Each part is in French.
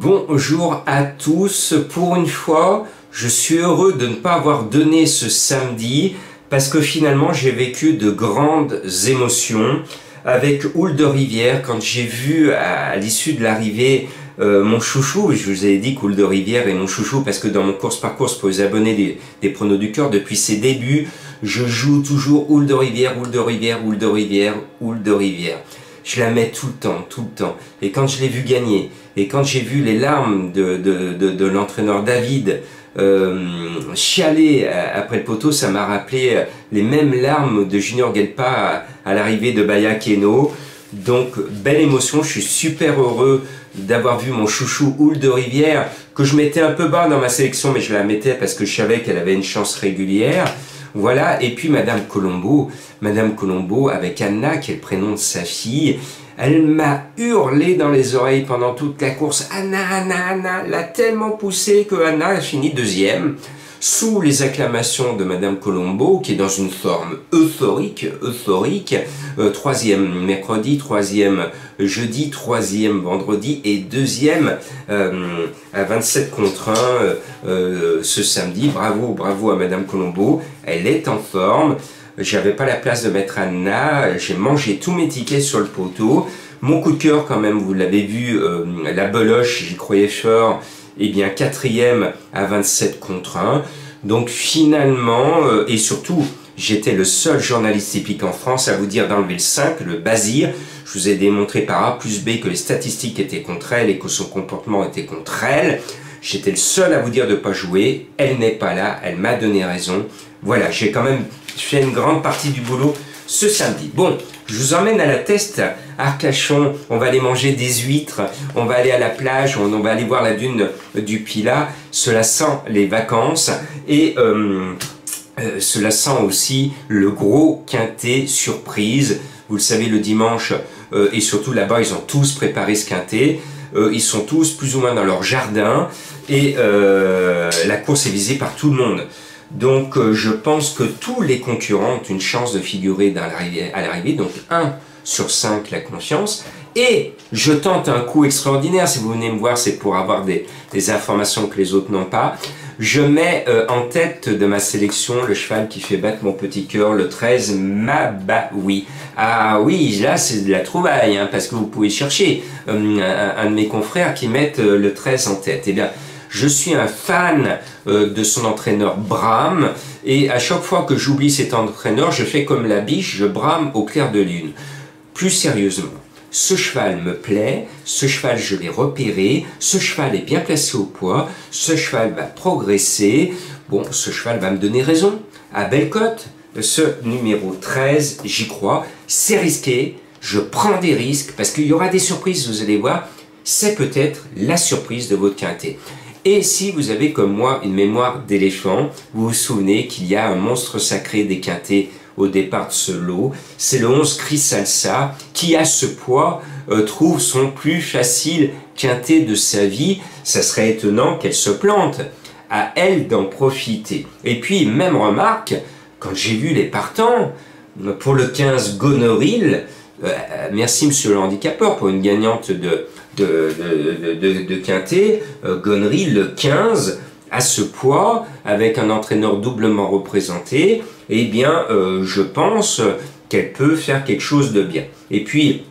Bonjour à tous, pour une fois, je suis heureux de ne pas avoir donné ce samedi parce que finalement j'ai vécu de grandes émotions avec Houle de Rivière quand j'ai vu à l'issue de l'arrivée mon chouchou. Je vous ai dit qu'Houle de Rivière est mon chouchou parce que dans mon course par course pour les abonnés des pronos du cœur, depuis ses débuts, je joue toujours Houle de Rivière, Houle de Rivière, Houle de Rivière, Houle de Rivière. Je la mets tout le temps, tout le temps. Et quand je l'ai vu gagner, et quand j'ai vu les larmes de l'entraîneur David chialer après le poteau, ça m'a rappelé les mêmes larmes de Junior Gelpa à l'arrivée de Baya Keno. Donc, belle émotion, je suis super heureux d'avoir vu mon chouchou Houle de Rivière, que je mettais un peu bas dans ma sélection, mais je la mettais parce que je savais qu'elle avait une chance régulière. Voilà, et puis Madame Colombo avec Anna, qui est le prénom de sa fille, elle m'a hurlé dans les oreilles pendant toute la course. Anna, Anna, Anna, l'a tellement poussé que Anna a fini deuxième, sous les acclamations de Madame Colombo, qui est dans une forme euphorique, troisième mercredi, troisième jeudi, troisième vendredi et deuxième à 27 contre 1 ce samedi. Bravo, bravo à Madame Colombo, elle est en forme. J'avais pas la place de mettre Anna, j'ai mangé tous mes tickets sur le poteau. Mon coup de cœur quand même, vous l'avez vu, la beloche, j'y croyais fort, et bien quatrième à 27 contre 1. Donc finalement, et surtout, j'étais le seul journaliste hippique en France à vous dire d'enlever le 5, le Bazir. Je vous ai démontré par A plus B que les statistiques étaient contre elle et que son comportement était contre elle. J'étais le seul à vous dire de ne pas jouer. Elle n'est pas là, elle m'a donné raison. Voilà, j'ai quand même fait une grande partie du boulot ce samedi. Bon, je vous emmène à la Teste, Arcachon, on va aller manger des huîtres, on va aller à la plage, on va aller voir la dune du Pilat. Cela sent les vacances et cela sent aussi le gros quintet surprise. Vous le savez, le dimanche, et surtout là-bas, ils ont tous préparé ce quintet. Ils sont tous plus ou moins dans leur jardin et la course est visée par tout le monde. Donc je pense que tous les concurrents ont une chance de figurer à l'arrivée. Donc 1 sur 5 la confiance. Et je tente un coup extraordinaire. Si vous venez me voir, c'est pour avoir des informations que les autres n'ont pas. Je mets en tête de ma sélection le cheval qui fait battre mon petit cœur, le 13 Mabaoui. Ah oui, là c'est de la trouvaille, hein, parce que vous pouvez chercher un de mes confrères qui met le 13 en tête. Eh bien, je suis un fan de son entraîneur Bram, et à chaque fois que j'oublie cet entraîneur, je fais comme la biche, je brame au clair de lune. Plus sérieusement, ce cheval me plaît, ce cheval je l'ai repéré, ce cheval est bien placé au poids, ce cheval va progresser, bon, ce cheval va me donner raison, à belle cote. Ce numéro 13, j'y crois, c'est risqué, je prends des risques, parce qu'il y aura des surprises, vous allez voir, c'est peut-être la surprise de votre quintet. Et si vous avez comme moi une mémoire d'éléphant, vous vous souvenez qu'il y a un monstre sacré des quintets au départ de ce lot, c'est le 11 Crisalsa qui à ce poids trouve son plus facile quintet de sa vie. Ça serait étonnant qu'elle se plante, à elle d'en profiter. Et puis même remarque, quand j'ai vu les partants, pour le 15 Goneril, merci monsieur le handicapeur pour une gagnante de quintet, Goneril le 15, à ce poids, avec un entraîneur doublement représenté, eh bien, je pense qu'elle peut faire quelque chose de bien. Et puis,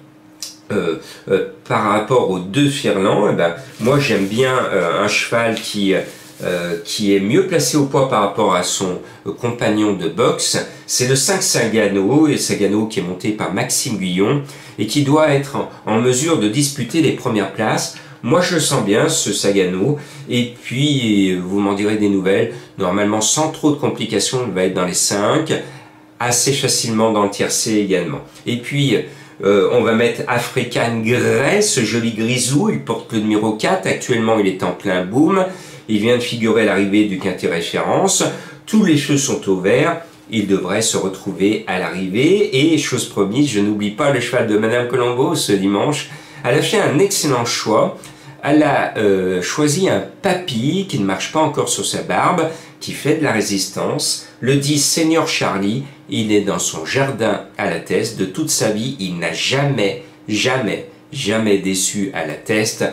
par rapport aux deux Firlan, eh ben, moi j'aime bien un cheval qui est mieux placé au poids par rapport à son compagnon de boxe. C'est le 5 Sagano, et Sagano qui est monté par Maxime Guillon, et qui doit être en mesure de disputer les premières places. Moi je le sens bien, ce Sagano, et puis vous m'en direz des nouvelles. Normalement sans trop de complications, il va être dans les 5, assez facilement dans le tiercé également. Et puis on va mettre African Grey, ce joli grisou, il porte le numéro 4, actuellement il est en plein boom, il vient de figurer à l'arrivée du quintet référence, tous les cheveux sont au vert, il devrait se retrouver à l'arrivée, et chose promise, je n'oublie pas le cheval de Madame Colombo ce dimanche. Elle a fait un excellent choix, elle a choisi un papy qui ne marche pas encore sur sa barbe, qui fait de la résistance, le 10 Senior Charlie, il est dans son jardin à la Teste, de toute sa vie, il n'a jamais déçu à la Teste.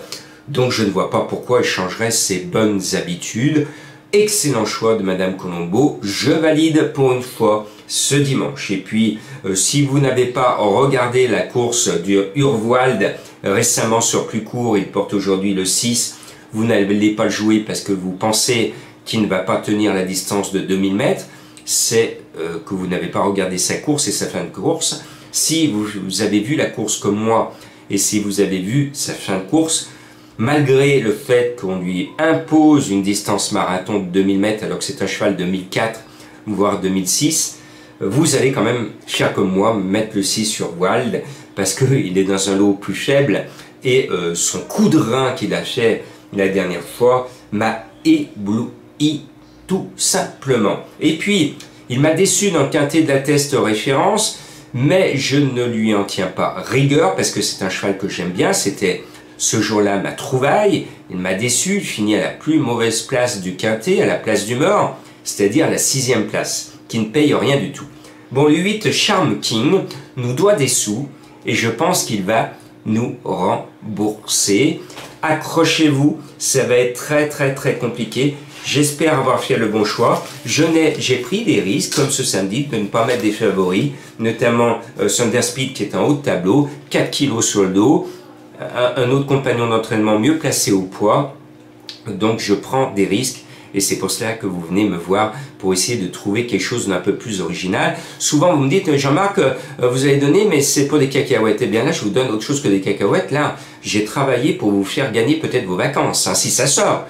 Donc je ne vois pas pourquoi il changerait ses bonnes habitudes. Excellent choix de Madame Colombo, je valide pour une fois ce dimanche. Et puis, si vous n'avez pas regardé la course du Urwald récemment sur plus court, il porte aujourd'hui le 6, vous n'allez pas le jouer parce que vous pensez qu'il ne va pas tenir la distance de 2000 mètres, c'est que vous n'avez pas regardé sa course et sa fin de course. Si vous avez vu la course comme moi, et si vous avez vu sa fin de course, malgré le fait qu'on lui impose une distance marathon de 2000 mètres alors que c'est un cheval de 2004 voire 2006, vous allez quand même, faire comme moi, mettre le 6 sur Wild parce qu'il est dans un lot plus faible et son coup de rein qu'il a fait la dernière fois m'a ébloui tout simplement. Et puis, il m'a déçu dans le quintet de la test référence, mais je ne lui en tiens pas rigueur parce que c'est un cheval que j'aime bien. C'était ce jour-là ma trouvaille. Il m'a déçu, il finit à la plus mauvaise place du quintet, à la place du mort, c'est-à-dire la 6e place, qui ne paye rien du tout. Bon, le 8, Charm King, nous doit des sous et je pense qu'il va nous rembourser. Accrochez-vous, ça va être très compliqué. J'espère avoir fait le bon choix. J'ai pris des risques, comme ce samedi, de ne pas mettre des favoris, notamment Thunder Speed qui est en haut de tableau, 4 kg sur le dos, un autre compagnon d'entraînement mieux placé au poids. Donc je prends des risques et c'est pour cela que vous venez me voir pour essayer de trouver quelque chose d'un peu plus original. Souvent vous me dites, Jean-Marc, vous avez donné mais c'est pour des cacahuètes. Eh bien là je vous donne autre chose que des cacahuètes. Là j'ai travaillé pour vous faire gagner peut-être vos vacances, hein, si ça sort.